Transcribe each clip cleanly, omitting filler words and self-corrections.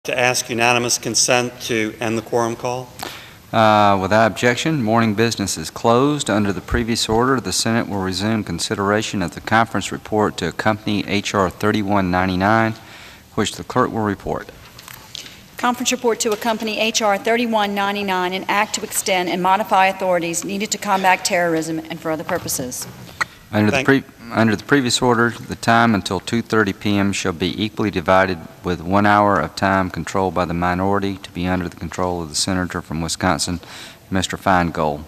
To ask unanimous consent to end the quorum call. Without objection, morning business is closed. Under the previous order, the Senate will resume consideration of the conference report to accompany H.R. 3199, which the clerk will report. Conference report to accompany H.R. 3199, an act to extend and modify authorities needed to combat terrorism and for other purposes. Under the previous order, the time until 2:30 p.m. shall be equally divided, with 1 hour of time controlled by the minority to be under the control of the senator from Wisconsin, Mr. Feingold.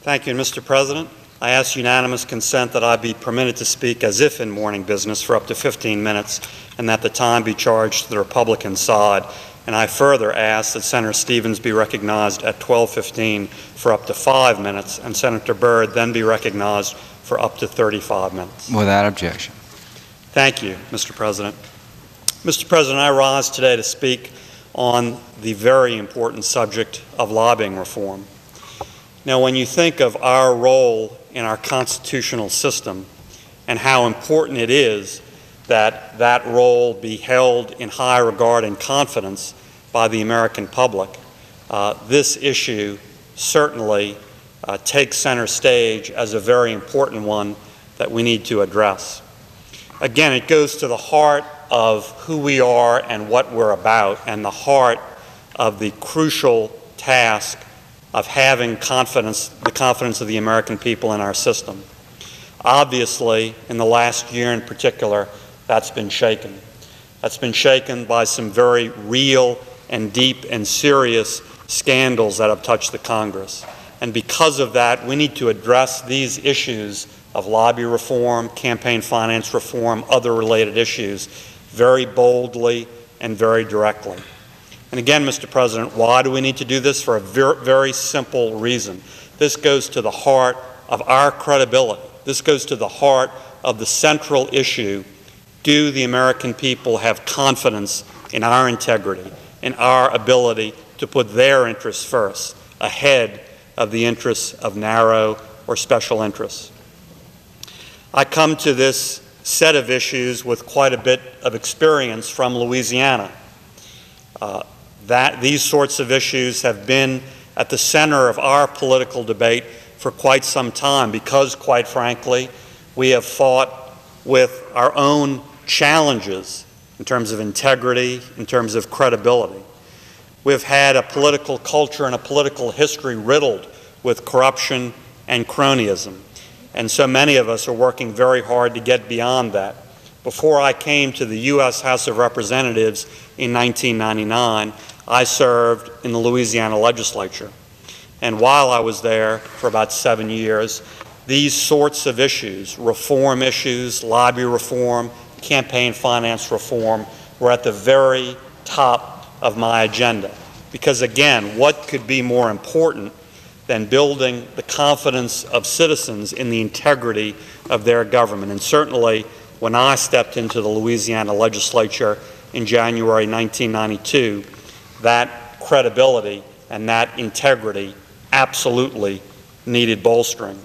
Thank you, Mr. President. I ask unanimous consent that I be permitted to speak as if in morning business for up to 15 minutes and that the time be charged to the Republican side. And I further ask that Senator Stevens be recognized at 12:15 for up to 5 minutes, and Senator Byrd then be recognized for up to 35 minutes. Without objection. Thank you, Mr. President. Mr. President, I rise today to speak on the very important subject of lobbying reform. Now, when you think of our role in our constitutional system and how important it is that that role be held in high regard and confidence by the American public, this issue certainly takes center stage as a very important one that we need to address. Again, it goes to the heart of who we are and what we're about, and the heart of the crucial task of having the confidence of the American people in our system. Obviously, in the last year in particular, that's been shaken. That's been shaken by some very real and deep and serious scandals that have touched the Congress. And because of that, we need to address these issues of lobby reform, campaign finance reform, other related issues very boldly and very directly. And again, Mr. President, why do we need to do this? For a very simple reason. This goes to the heart of our credibility. This goes to the heart of the central issue. Do the American people have confidence in our integrity, in our ability to put their interests first, ahead of the interests of narrow or special interests? I come to this set of issues with quite a bit of experience from Louisiana. These sorts of issues have been at the center of our political debate for quite some time because, quite frankly, we have fought with our own challenges in terms of integrity, in terms of credibility. We've had a political culture and a political history riddled with corruption and cronyism, and so many of us are working very hard to get beyond that. Before I came to the U.S. House of Representatives in 1999, I served in the Louisiana legislature. And while I was there for about 7 years, these sorts of issues, reform issues, lobby reform, campaign finance reform, were at the very top of my agenda. Because again, what could be more important than building the confidence of citizens in the integrity of their government? And certainly, when I stepped into the Louisiana legislature in January 1992, that credibility and that integrity absolutely needed bolstering.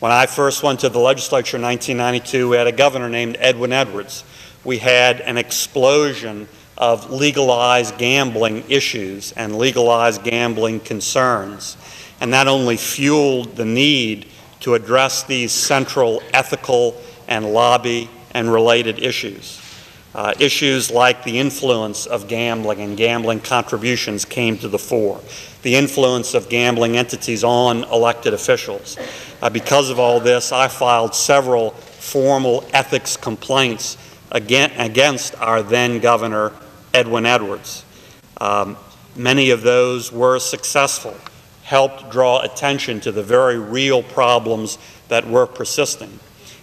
When I first went to the legislature in 1992, we had a governor named Edwin Edwards. We had an explosion of legalized gambling issues and legalized gambling concerns, and that only fueled the need to address these central ethical and lobby and related issues. Issues like the influence of gambling and gambling contributions came to the fore. The influence of gambling entities on elected officials. Because of all this, I filed several formal ethics complaints against our then governor, Edwin Edwards. Many of those were successful, helped draw attention to the very real problems that were persisting.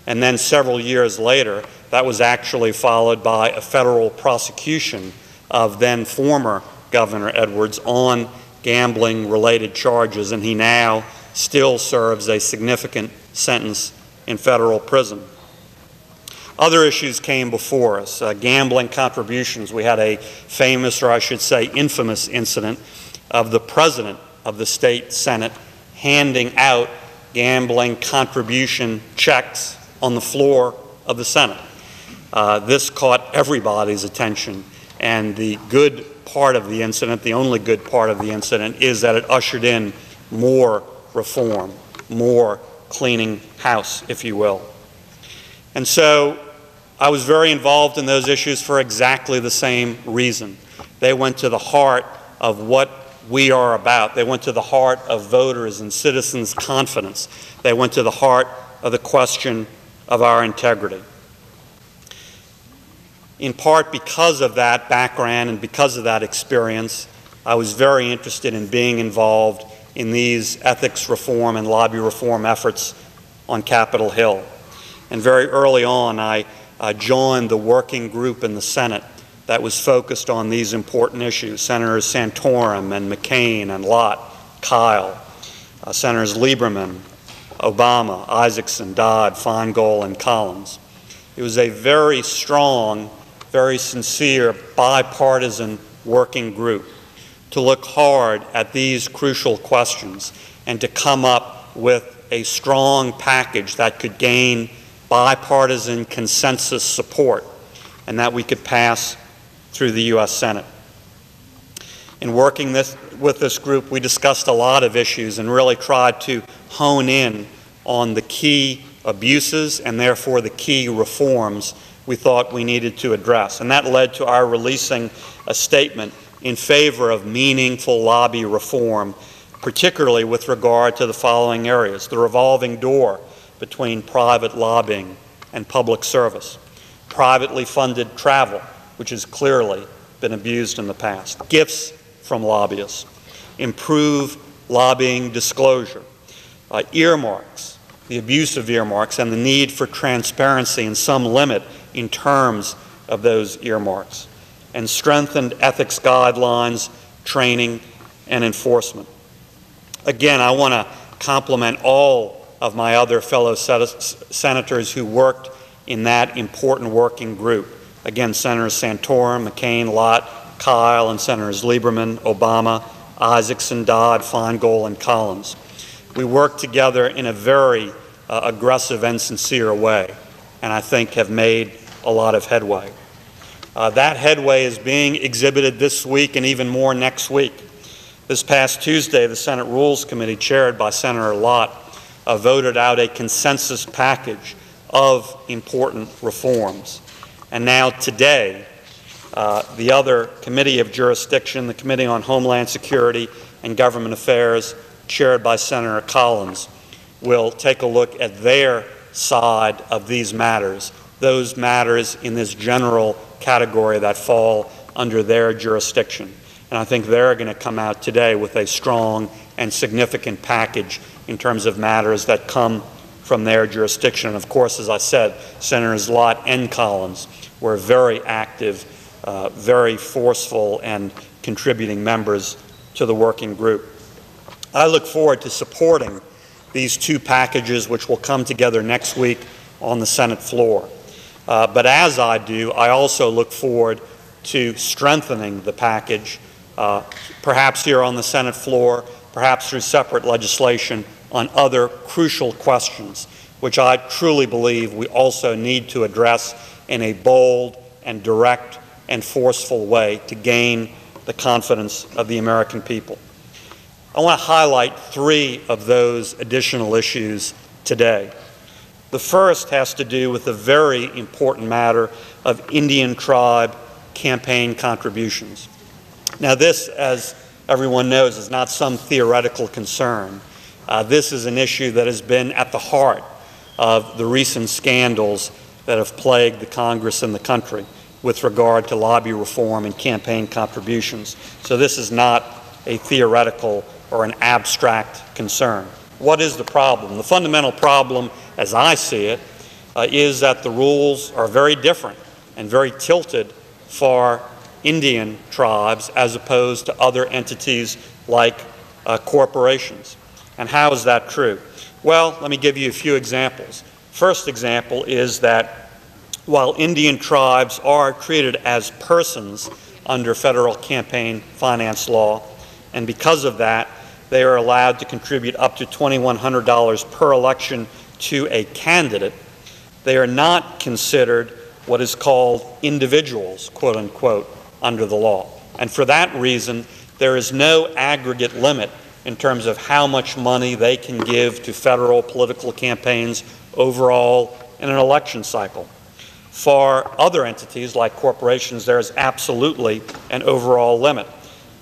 And then several years later, that was actually followed by a federal prosecution of then former Governor Edwards on gambling-related charges, and he now still serves a significant sentence in federal prison. Other issues came before us. Gambling contributions. We had a famous, or I should say infamous, incident of the president of the state Senate handing out gambling contribution checks on the floor of the Senate. This caught everybody's attention, and the good part of the incident, the only good part of the incident, is that it ushered in more reform, more cleaning house, if you will. And so I was very involved in those issues for exactly the same reason. They went to the heart of what we are about. They went to the heart of voters and citizens' confidence. They went to the heart of the question of our integrity. In part because of that background and because of that experience, I was very interested in being involved in these ethics reform and lobby reform efforts on Capitol Hill. And very early on, I joined the working group in the Senate that was focused on these important issues. Senators Santorum and McCain and Lott, Kyle, Senators Lieberman, Obama, Isaacson, Dodd, Feingold, and Collins. It was a very strong, very sincere, bipartisan working group to look hard at these crucial questions and to come up with a strong package that could gain bipartisan consensus support and that we could pass through the U.S. Senate. In working with this group, we discussed a lot of issues and really tried to hone in on the key abuses and therefore the key reforms we thought we needed to address. And that led to our releasing a statement in favor of meaningful lobby reform, particularly with regard to the following areas: the revolving door between private lobbying and public service, privately funded travel, which has clearly been abused in the past, gifts from lobbyists, improve lobbying disclosure, earmarks, the abuse of earmarks, and the need for transparency and some limit in terms of those earmarks, and strengthened ethics guidelines, training, and enforcement. Again, I want to compliment all of my other fellow senators who worked in that important working group. Again, Senators Santorum, McCain, Lott, Kyle, and Senators Lieberman, Obama, Isaacson, Dodd, Feingold, and Collins. We worked together in a very aggressive and sincere way, and I think have made a lot of headway. That headway is being exhibited this week and even more next week. This past Tuesday, the Senate Rules Committee, chaired by Senator Lott, voted out a consensus package of important reforms. And now today, the other committee of jurisdiction, the Committee on Homeland Security and Government Affairs, chaired by Senator Collins, will take a look at their side of these matters, those matters in this general category that fall under their jurisdiction. And I think they're going to come out today with a strong and significant package in terms of matters that come from their jurisdiction. And of course, as I said, Senators Lott and Collins were very active, very forceful, and contributing members to the working group. I look forward to supporting these two packages, which will come together next week on the Senate floor. But as I do, I also look forward to strengthening the package, perhaps here on the Senate floor, perhaps through separate legislation on other crucial questions, which I truly believe we also need to address in a bold and direct and forceful way to gain the confidence of the American people. I want to highlight three of those additional issues today. The first has to do with the very important matter of Indian tribe campaign contributions. Now this, as everyone knows, is not some theoretical concern. This is an issue that has been at the heart of the recent scandals that have plagued the Congress and the country with regard to lobby reform and campaign contributions. So this is not a theoretical or an abstract concern. What is the problem? The fundamental problem, as I see it, is that the rules are very different and very tilted for Indian tribes as opposed to other entities like corporations. And how is that true? Well, let me give you a few examples. First example is that while Indian tribes are treated as persons under federal campaign finance law, and because of that, they are allowed to contribute up to $2,100 per election to a candidate, they are not considered what is called individuals, quote unquote, under the law. And for that reason, there is no aggregate limit in terms of how much money they can give to federal political campaigns overall in an election cycle. For other entities like corporations, there is absolutely an overall limit,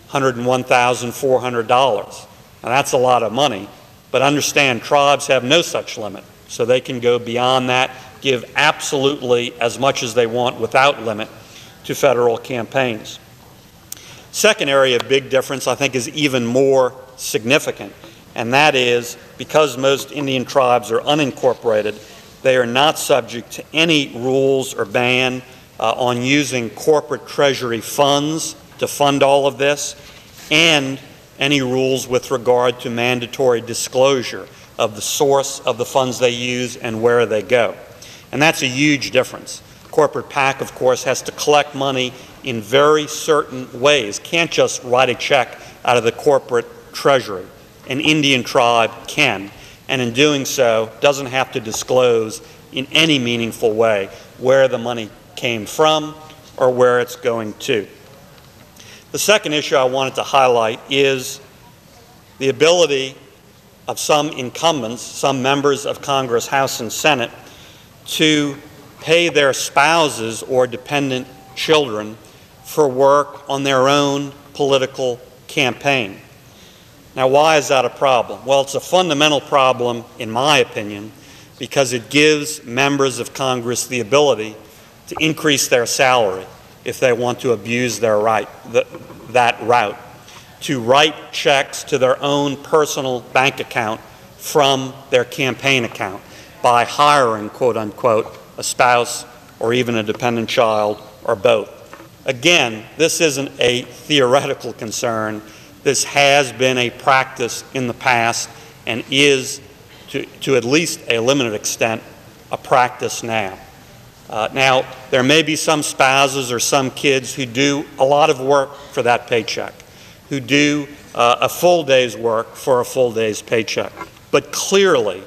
$101,400. Now that's a lot of money, but understand tribes have no such limit, so they can go beyond that, give absolutely as much as they want without limit to federal campaigns. Second area of big difference I think is even more significant, and that is because most Indian tribes are unincorporated, they are not subject to any rules or ban on using corporate treasury funds to fund all of this, and any rules with regard to mandatory disclosure of the source of the funds they use and where they go. And that's a huge difference. Corporate PAC, of course, has to collect money in very certain ways, can't just write a check out of the corporate treasury. An Indian tribe can, and in doing so doesn't have to disclose in any meaningful way where the money came from or where it's going to. The second issue I wanted to highlight is the ability of some incumbents, some members of Congress, House and Senate, to pay their spouses or dependent children for work on their own political campaign. Now, why is that a problem? Well, it's a fundamental problem, in my opinion, because it gives members of Congress the ability to increase their salary if they want to abuse their that route, to write checks to their own personal bank account from their campaign account by hiring, quote unquote, a spouse or even a dependent child or both. Again, this isn't a theoretical concern. This has been a practice in the past and is, to at least a limited extent, a practice now. Now, there may be some spouses or some kids who do a lot of work for that paycheck, who do a full day's work for a full day's paycheck. But clearly,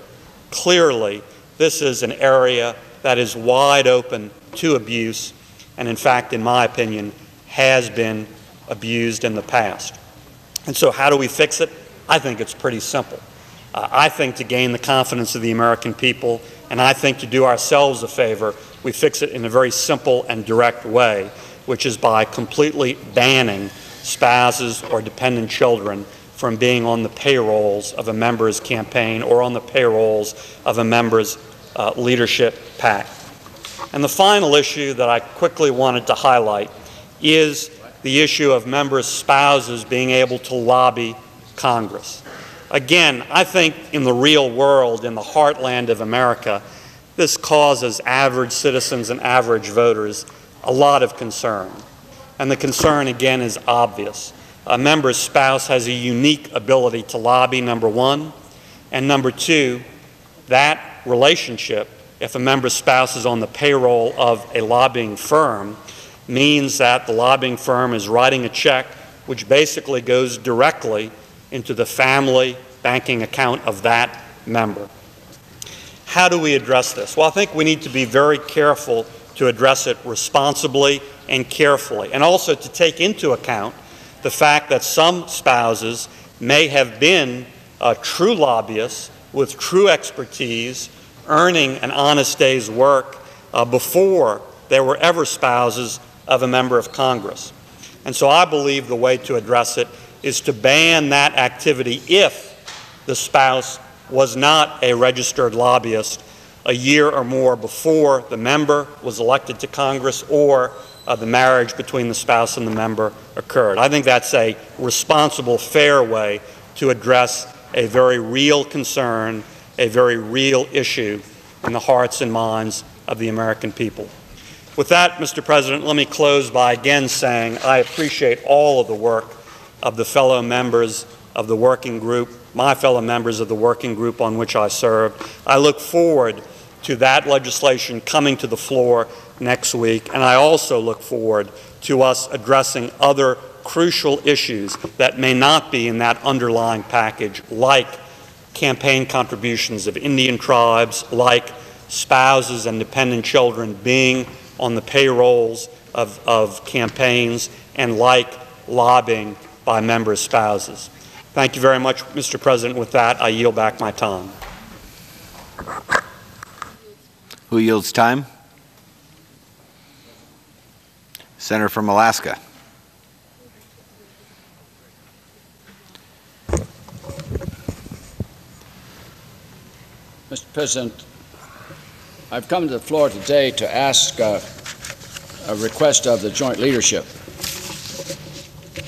this is an area that is wide open to abuse and, in fact, in my opinion, has been abused in the past. And so how do we fix it? I think it's pretty simple. I think to gain the confidence of the American people, and I think to do ourselves a favor, we fix it in a very simple and direct way, which is by completely banning spouses or dependent children from being on the payrolls of a member's campaign or on the payrolls of a member's leadership PAC. And the final issue that I quickly wanted to highlight is the issue of members' spouses being able to lobby Congress. Again, I think in the real world, in the heartland of America, this causes average citizens and average voters a lot of concern. And the concern, again, is obvious. A member's spouse has a unique ability to lobby, number one. And number two, that relationship, if a member's spouse is on the payroll of a lobbying firm, means that the lobbying firm is writing a check which basically goes directly into the family banking account of that member. How do we address this? Well, I think we need to be very careful to address it responsibly and carefully, and also to take into account the fact that some spouses may have been true lobbyists with true expertise, earning an honest day's work before they were ever spouses of a member of Congress. And so I believe the way to address it is to ban that activity if the spouse was not a registered lobbyist a year or more before the member was elected to Congress or the marriage between the spouse and the member occurred. I think that's a responsible, fair way to address a very real concern, a very real issue in the hearts and minds of the American people. With that, Mr. President, let me close by again saying I appreciate all of the work of the fellow members of the working group, my fellow members of the working group on which I served. I look forward to that legislation coming to the floor next week, and I also look forward to us addressing other crucial issues that may not be in that underlying package, like campaign contributions of Indian tribes, like spouses and dependent children being on the payrolls of campaigns and like lobbying by members' spouses. Thank you very much, Mr. President. With that, I yield back my time. Who yields time? Senator from Alaska. Mr. President, I've come to the floor today to ask a request of the joint leadership.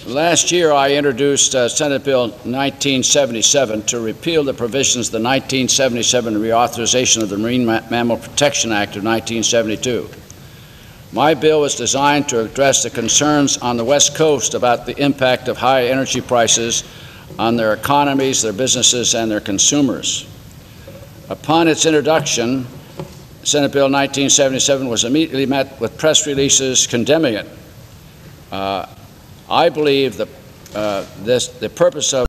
Last year, I introduced Senate Bill 1977 to repeal the provisions of the 1977 reauthorization of the Marine Mammal Protection Act of 1972. My bill was designed to address the concerns on the West Coast about the impact of high energy prices on their economies, their businesses, and their consumers. Upon its introduction, Senate Bill 1977 was immediately met with press releases condemning it. I believe the purpose of